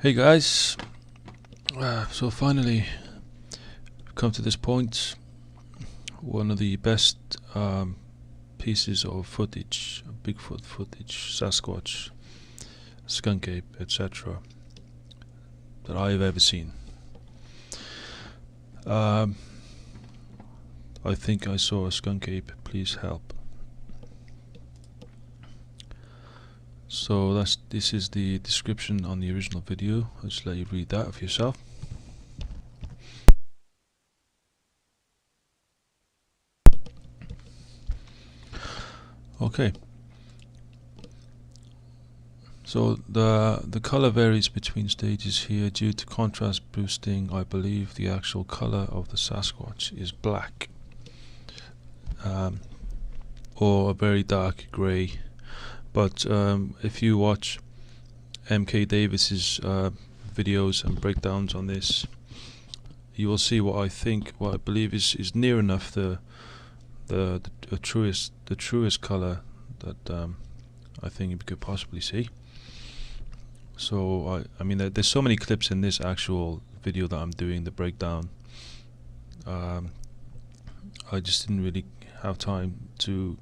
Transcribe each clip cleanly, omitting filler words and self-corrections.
Hey guys, so finally come to this point. One of the best pieces of footage, Bigfoot footage, Sasquatch, Skunk Ape, etc. that I've ever seen. I think I saw a skunk ape, please help. So this is the description on the original video. I'll just let you read that for yourself. Okay. So the color varies between stages here due to contrast boosting. I believe the actual color of the Sasquatch is black, or a very dark grey. But if you watch MK Davis's videos and breakdowns on this, you will see what I believe is near enough the truest color that I think you could possibly see. So I mean there's so many clips in this actual video that I'm doing, the breakdown. I just didn't really have time to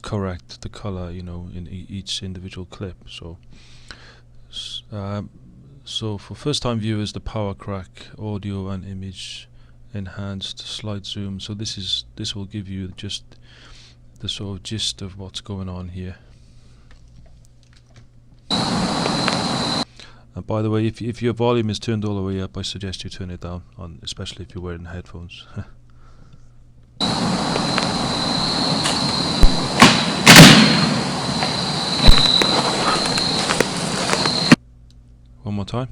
correct the color, in each individual clip. So for first-time viewers, the power crack, audio and image enhanced, slight zoom. So this will give you just the sort of gist of what's going on here. And by the way, if your volume is turned all the way up, I suggest you turn it down, especially if you're wearing headphones. One more time.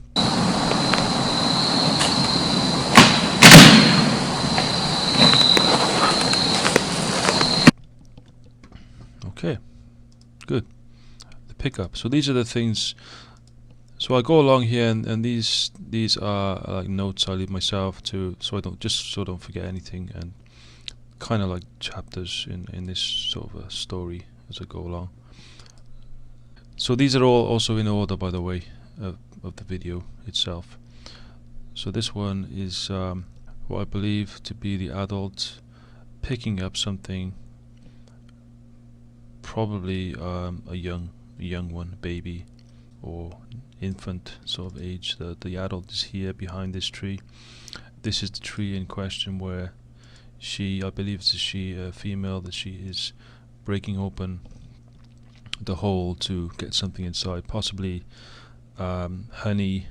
Okay, good. The pickup. So these are the things. So I go along here, and these are like notes I leave myself so I don't forget anything, and kind of like chapters in this sort of a story as I go along. So these are all also in order, by the way, of the video itself. So this one is what I believe to be the adult picking up something, probably a young one, baby or infant sort of age. The adult is here behind this tree. This is the tree in question where I believe it's a female, that she is breaking open the hole to get something inside, possibly honey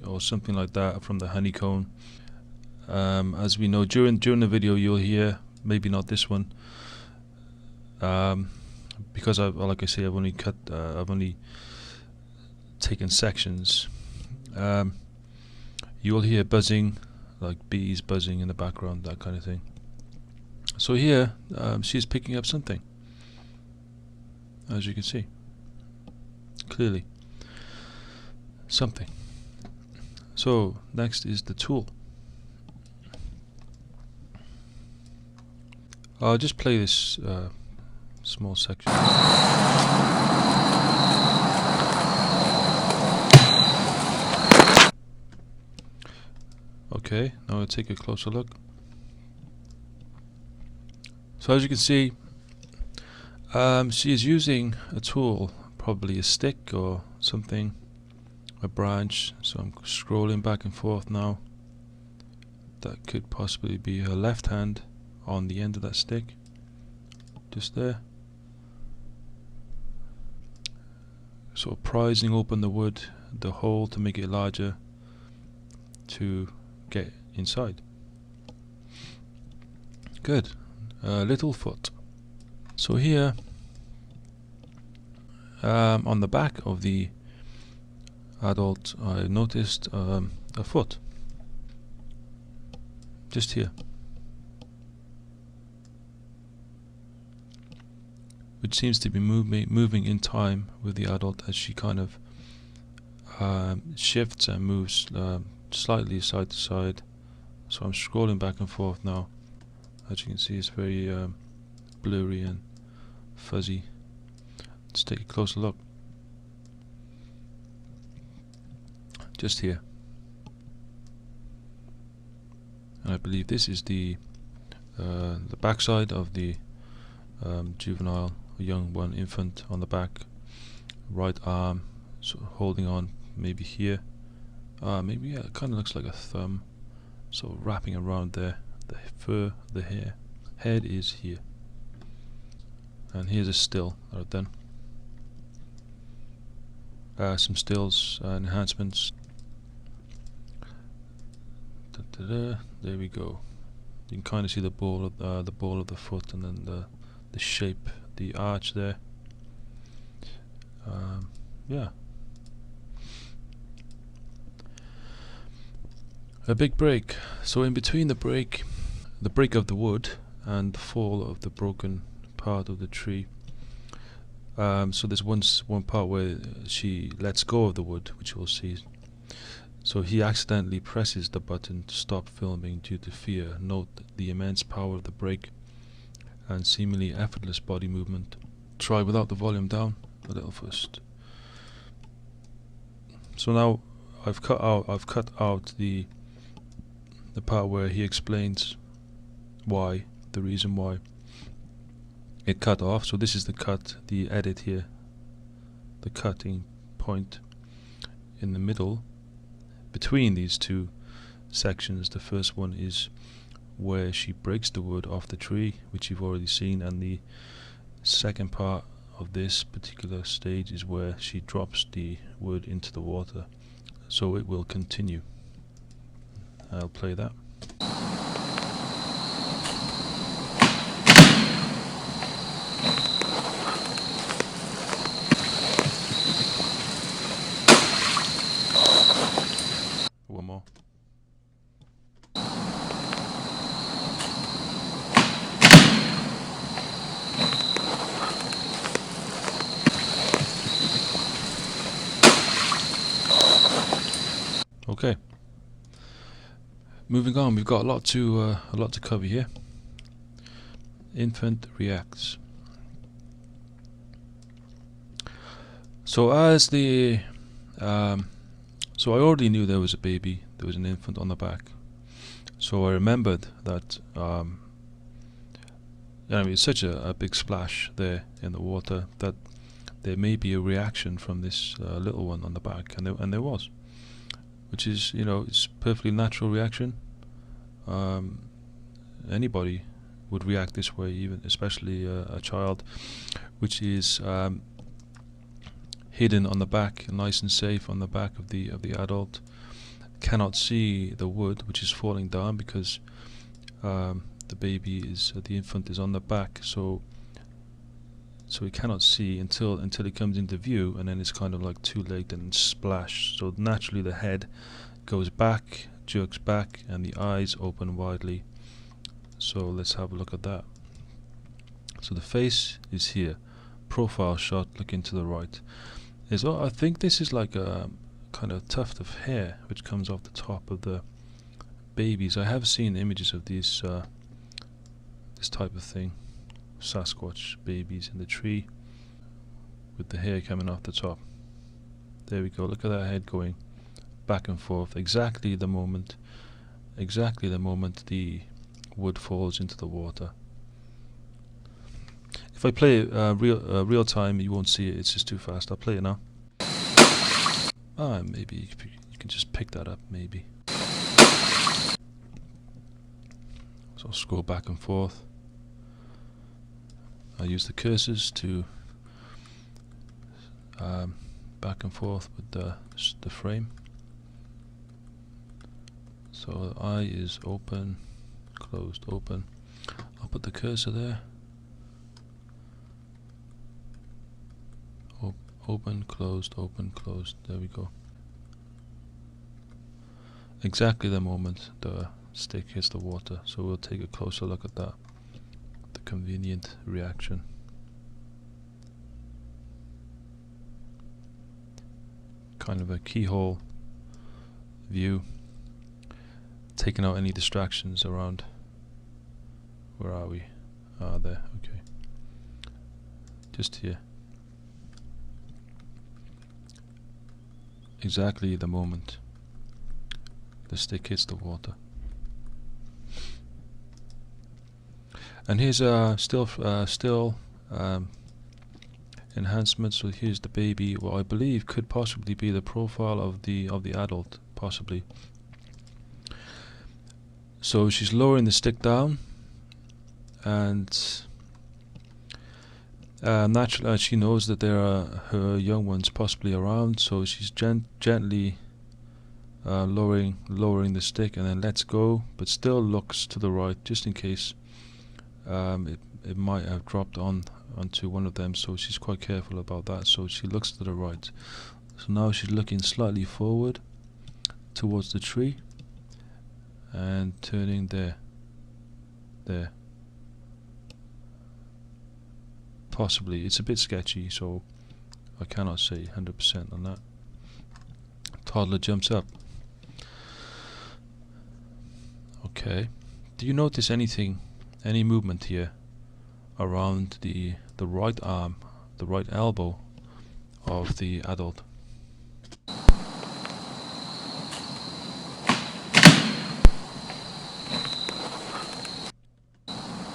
or something like that from the honeycomb. As we know, during the video you'll hear, maybe not this one, because like I say, I've only taken sections. You will hear buzzing, like bees buzzing in the background, that kind of thing. So here she's picking up something, as you can see clearly, something. So next is the tool. I'll just play this small section. Okay, now we'll take a closer look. So as you can see, she is using a tool, probably a stick or something, a branch. So I'm scrolling back and forth now. That could possibly be her left hand on the end of that stick, just there. Sort of prizing open the wood, the hole, to make it larger to get inside. Good. Little foot. So here, on the back of the adult, I noticed a foot, just here, which seems to be moving in time with the adult as she kind of shifts and moves slightly side to side. So I'm scrolling back and forth now. As you can see, it's very blurry and fuzzy. Let's take a closer look. just here. And I believe this is the backside of the juvenile, young one, infant on the back, right arm, so holding on maybe here. Maybe yeah, it kind of looks like a thumb, so wrapping around there. The fur, the hair, head is here. And here's a still that I've done. Some stills enhancements. There we go. You can kind of see the ball of the foot, and then the shape, the arch there. Yeah. A big break. So in between the break of the wood and the fall of the broken part of the tree. So there's one part where she lets go of the wood, which we'll see. So he accidentally presses the button to stop filming due to fear. Note the immense power of the brake and seemingly effortless body movement. Try without the volume down a little first. So now I've cut out the part where he explains why, the reason why it cut off. So this is the edit here, the cutting point in the middle between these two sections. The first one is where she breaks the wood off the tree, which you've already seen, and the second part of this particular stage is where she drops the wood into the water. So it will continue. I'll play that. One more. Okay. Moving on, we've got a lot to cover here. Infant reacts. So as the so I already knew there was a baby, there was an infant on the back. So I remembered that I mean, it's such a big splash there in the water that there may be a reaction from this little one on the back, and there was, which is, you know, it's perfectly natural reaction. Anybody would react this way, even especially a child, which is hidden on the back, nice and safe on the back of the adult, cannot see the wood which is falling down because the infant is on the back, so he cannot see until it comes into view, and then it's kind of like too late and splash. So naturally the head goes back, jerks back, and the eyes open widely. So let's have a look at that. So the face is here, profile shot, looking to the right. I think this is like a kind of tuft of hair which comes off the top of the babies. I have seen images of these this type of thing, Sasquatch babies in the tree with the hair coming off the top. There we go, look at that head going back and forth, exactly the moment the wood falls into the water. If I play it real time, you won't see it, it's just too fast. I'll play it now. Maybe you can just pick that up, maybe. So I'll scroll back and forth. I use the cursors to back and forth with the frame. So the eye is open, closed, open. I'll put the cursor there. Open, closed, open, closed. There we go. Exactly the moment the stick hits the water. So we'll take a closer look at that. The convenient reaction. Kind of a keyhole view. Taking out any distractions around. Where are we? There. Okay. Just here. Exactly the moment the stick hits the water. And here's a still enhancement. So here's the baby. What I believe could possibly be the profile of the adult, possibly. So she's lowering the stick down, and naturally, she knows that there are her young ones possibly around. So she's gently lowering the stick, and then lets go, but still looks to the right just in case it might have dropped onto one of them. So she's quite careful about that. So she looks to the right. So now she's looking slightly forward towards the tree and turning there. Possibly, it's a bit sketchy, so I cannot say 100% on that. Toddler jumps up. Okay, do you notice anything, any movement here around the right arm, the right elbow of the adult?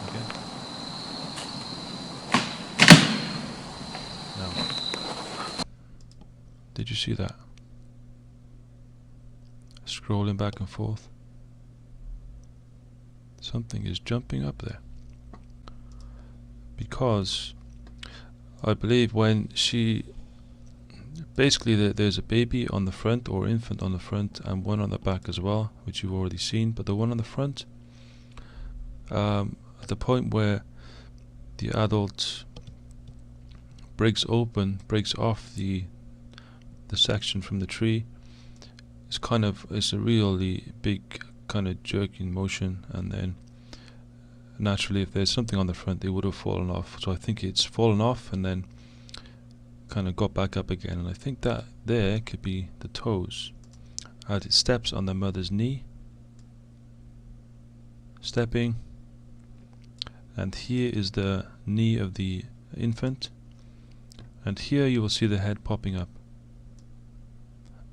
Okay. Now, did you see that? Scrolling back and forth. Something is jumping up there. Because I believe when she basically there's a baby on the front, or infant on the front, and one on the back as well, which you've already seen. But the one on the front, at the point where the adult breaks off the section from the tree, it's a really big kind of jerking motion, and then naturally if there's something on the front, it would have fallen off. So I think it's fallen off and then kind of got back up again, and I think that there could be the toes as it steps on the mother's knee, stepping, and here is the knee of the infant, and here you will see the head popping up.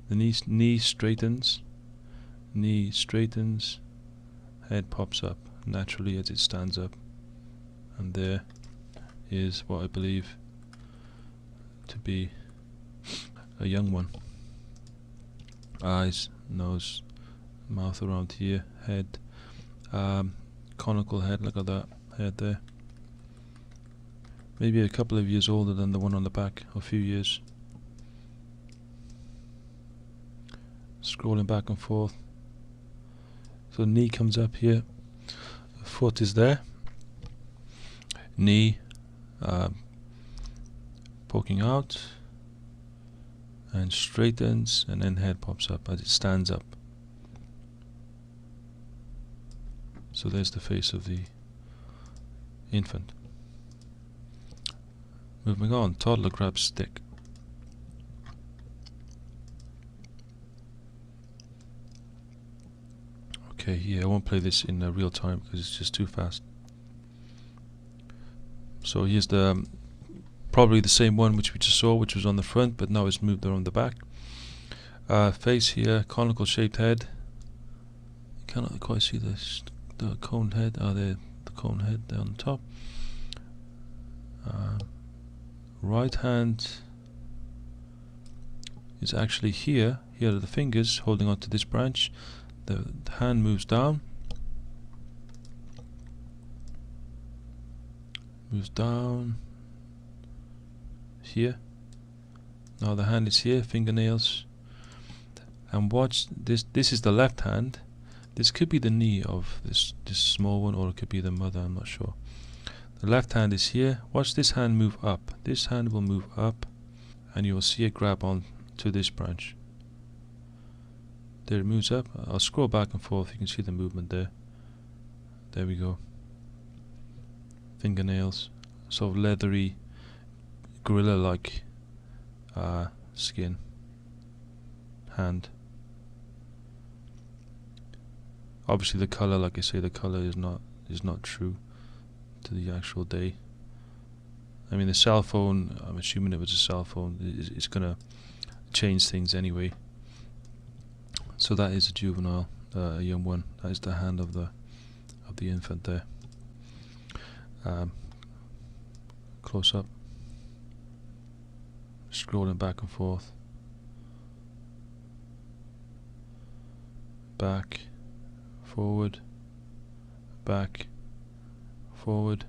The knee straightens, head pops up naturally as it stands up, and there is what I believe to be a young one. Eyes, nose, mouth around here, head, conical head, look at that head there. Maybe a couple of years older than the one on the back, a few years. Scrolling back and forth. So knee comes up here, foot is there, knee poking out, and straightens, and then head pops up as it stands up. So there's the face of the infant. Moving on, toddler grabs stick. Okay, yeah, I won't play this in real time because it's just too fast. So here's the probably the same one which we just saw, which was on the front, but now it's moved around the back. Face here, conical shaped head. You cannot quite see the coned head. The coned head there on the top. Right hand is actually here. Here are the fingers holding onto this branch. The hand moves down, here. Now the hand is here, fingernails, and watch this. This is the left hand. This could be the knee of this small one, or it could be the mother, I'm not sure. The left hand is here. Watch this hand move up. This hand will move up, and you will see it grab on to this branch. There it moves up. I'll scroll back and forth. You can see the movement there. There we go. Fingernails, sort of leathery, gorilla-like skin. Hand. Obviously, the color, like I say, the color is not true to the actual day. I mean, the cell phone, I'm assuming it was a cell phone, it's gonna change things anyway. So that is a juvenile, a young one. That is the hand of the infant there. Close up, scrolling back and forth, back, forward, back, forward.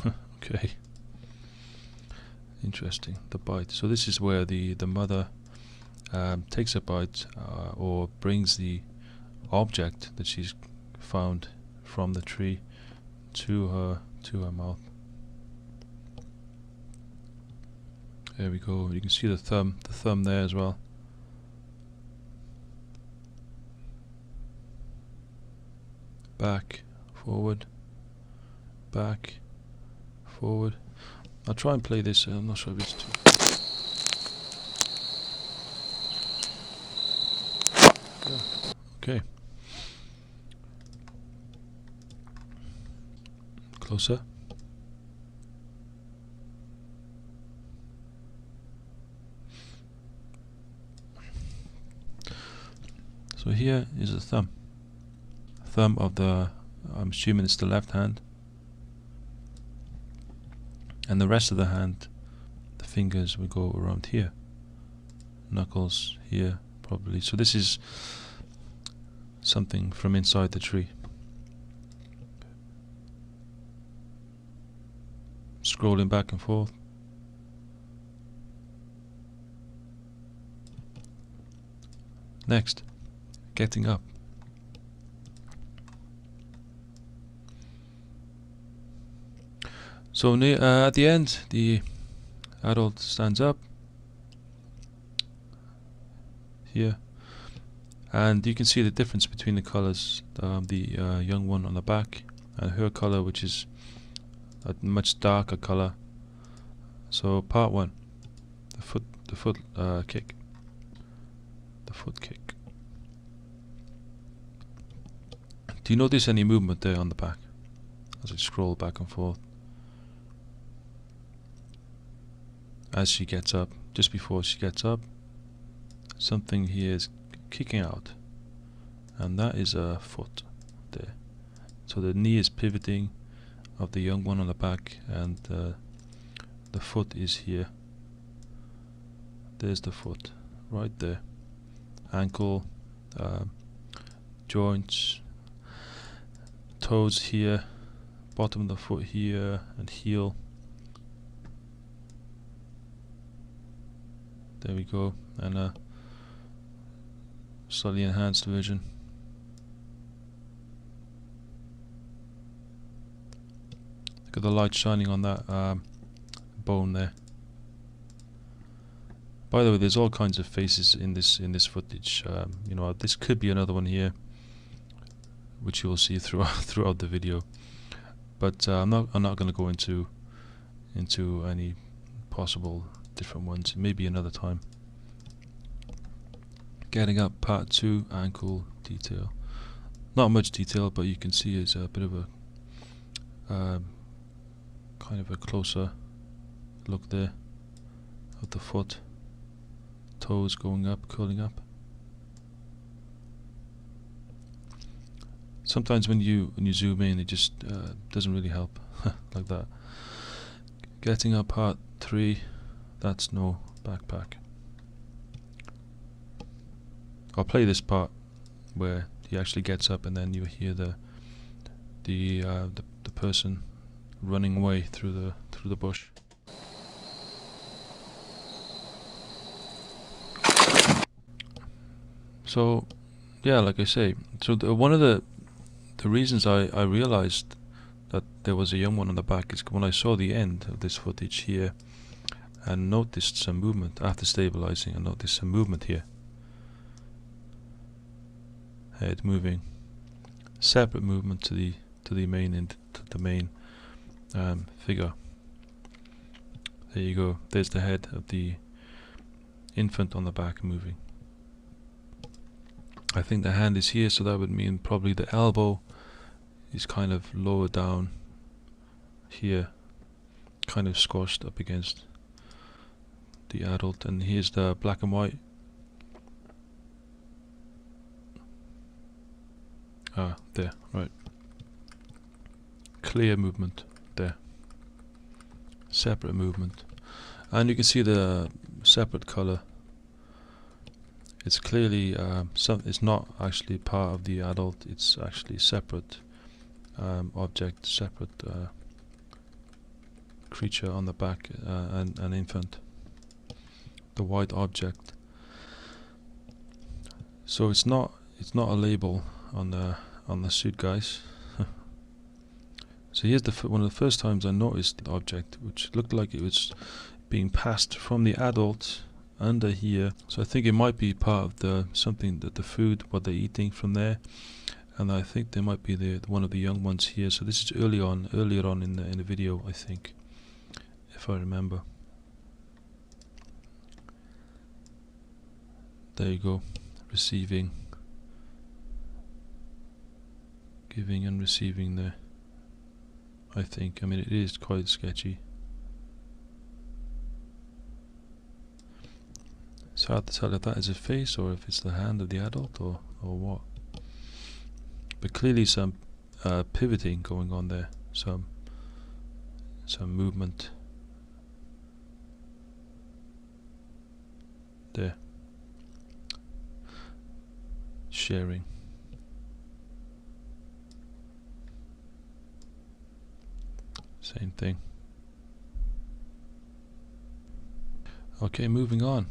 Okay, interesting. The bite. So this is where the mother takes a bite or brings the object that she's found from the tree to her mouth. There we go. You can see the thumb there as well. Back, forward, back, forward. I'll try and play this. I'm not sure if it's too. Okay. Closer. So here is a thumb. Thumb of the, I'm assuming it's the left hand. And the rest of the hand, the fingers will go around here. Knuckles here, probably. So this is something from inside the tree. Scrolling back and forth. Next, getting up. So at the end, the adult stands up here, and you can see the difference between the colors. The young one on the back and her color, which is a much darker color. So part one, the foot kick, the foot kick. Do you notice any movement there on the back as I scroll back and forth? As she gets up, just before she gets up, something here is kicking out, and that is a foot there. So the knee is pivoting of the young one on the back, and the foot is here. There's the foot right there. Ankle, joints, toes here, bottom of the foot here, and heel. There we go, and a slightly enhanced version. Look at the light shining on that bone there. By the way, there's all kinds of faces in this footage. You know, this could be another one here, which you will see throughout the video. But I'm not going to go into any possible different ones. Maybe another time. Getting up, part 2, ankle detail. Not much detail, but you can see it's a bit of a kind of a closer look there of the foot. Toes going up, curling up. Sometimes when you zoom in, it just doesn't really help like that. Getting up, part 3. That's no backpack. I'll play this part where he actually gets up, and then you hear the person running away through the bush. So yeah, like I say, so one of the reasons I realized that there was a young one on the back is when I saw the end of this footage here and noticed some movement after stabilizing. I noticed some movement here. Head moving, separate movement to the main figure. There you go. There's the head of the infant on the back moving. I think the hand is here, so that would mean probably the elbow is kind of lower down here, kind of squashed up against the adult, and here's the black and white. There, right. Clear movement there. Separate movement. And you can see the separate color. It's clearly it's not actually part of the adult, it's actually separate object, separate creature on the back, and an infant. The white object. So it's not a label on the suit, guys. So here's one of the first times I noticed the object, which looked like it was being passed from the adult under here. So I think it might be part of the food, what they're eating from there, and I think there might be one of the young ones here. So this is earlier on in the video, I think, if I remember. There you go, receiving, giving and receiving there. I think. I mean, it is quite sketchy. It's hard to tell if that is a face or if it's the hand of the adult or what. But clearly some pivoting going on there. Some movement. There. Sharing. Same thing. Okay, moving on.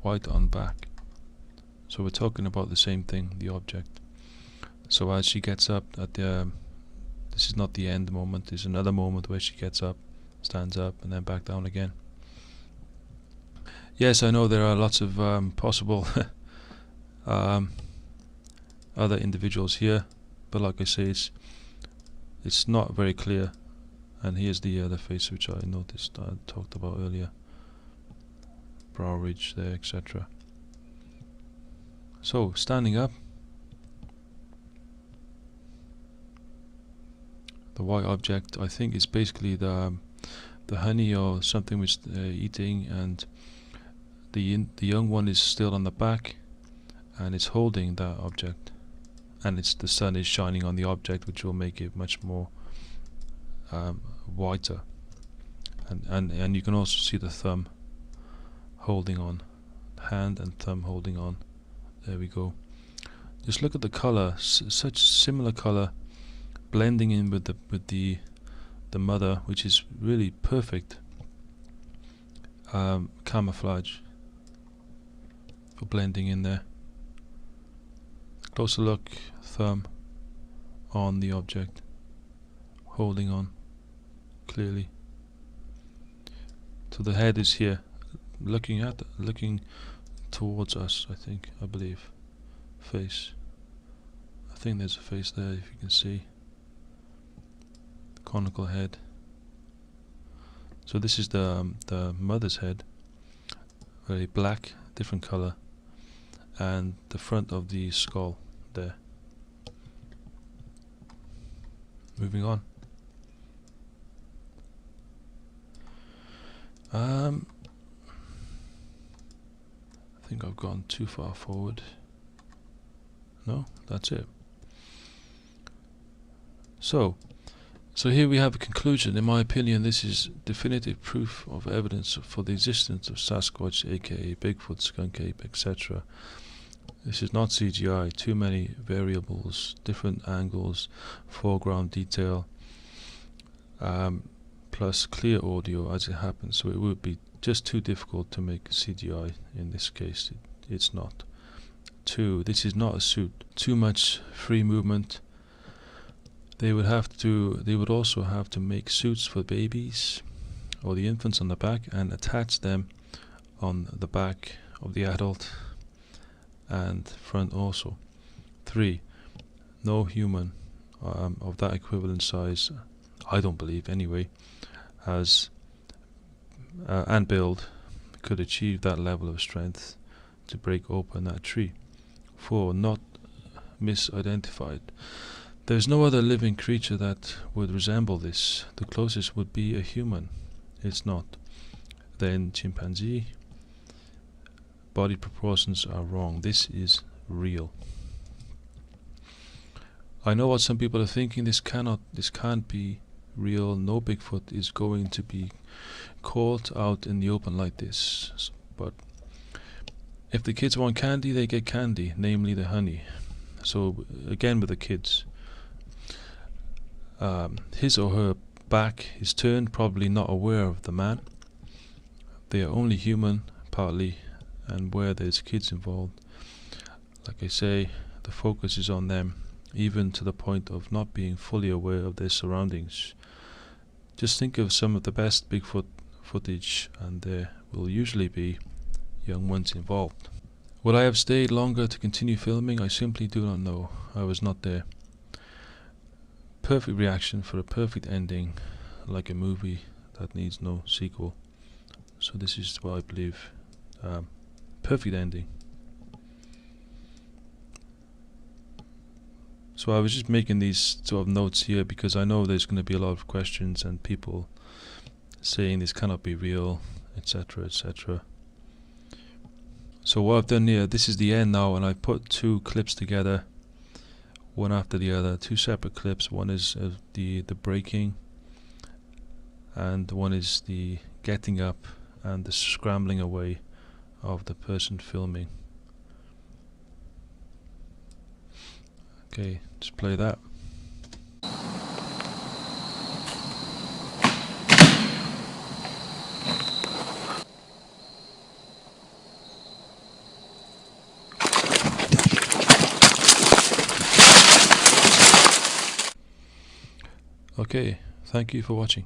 White on back. So we're talking about the same thing, the object. So as she gets up at the this is not the end moment, there's another moment where she gets up, stands up, and then back down again. Yes, I know there are lots of possible other individuals here, but like I say, it's not very clear. And here's the other face, which I noticed, I talked about earlier. Brow ridge there, etc. So, standing up. The white object, I think, is basically the honey or something which they're eating, and the young one is still on the back, and it's holding that object, and the sun is shining on the object, which will make it much more whiter, and you can also see the thumb holding on, hand and thumb holding on. There we go. Just look at the color, such similar color, blending in with the mother, which is really perfect camouflage for blending in there. Closer look, thumb on the object, holding on clearly. So the head is here, looking towards us, I believe. Face. I think there's a face there, if you can see. Conical head. So this is the mother's head, very black, different color, and the front of the skull there. Moving on. I think I've gone too far forward. No, that's it. So here we have a conclusion. In my opinion, this is definitive proof of evidence for the existence of Sasquatch, aka Bigfoot, Skunk Ape, etc. This is not CGI. Too many variables, different angles, foreground detail, plus clear audio as it happens. So it would be just too difficult to make CGI in this case. It's not. 2. This is not a suit. Too much free movement. They would also have to make suits for babies or the infants on the back and attach them on the back of the adult and front also. 3. No human of that equivalent size, I don't believe anyway, has and build could achieve that level of strength to break open that tree. 4. Not misidentified. There is no other living creature that would resemble this. The closest would be a human. It's not. Then chimpanzee, body proportions are wrong. This is real. I know what some people are thinking. This can't be real. No Bigfoot is going to be caught out in the open like this. But if the kids want candy, they get candy, namely the honey. So again with the kids, his or her back is turned, probably not aware of the man. They are only human, partly, and where there's kids involved, like I say, the focus is on them, even to the point of not being fully aware of their surroundings. Just think of some of the best Bigfoot footage, and there will usually be young ones involved. Would I have stayed longer to continue filming? I simply do not know. I was not there. Perfect reaction for a perfect ending, like a movie that needs no sequel. So this is what I believe. Perfect ending. So I was just making these sort of notes here because I know there's going to be a lot of questions and people saying this cannot be real, etc., etc. So what I've done here, this is the end now, and I put two clips together, one after the other, two separate clips. One is the breaking, and one is the getting up and the scrambling away of the person filming. Okay, just play that. Okay, thank you for watching.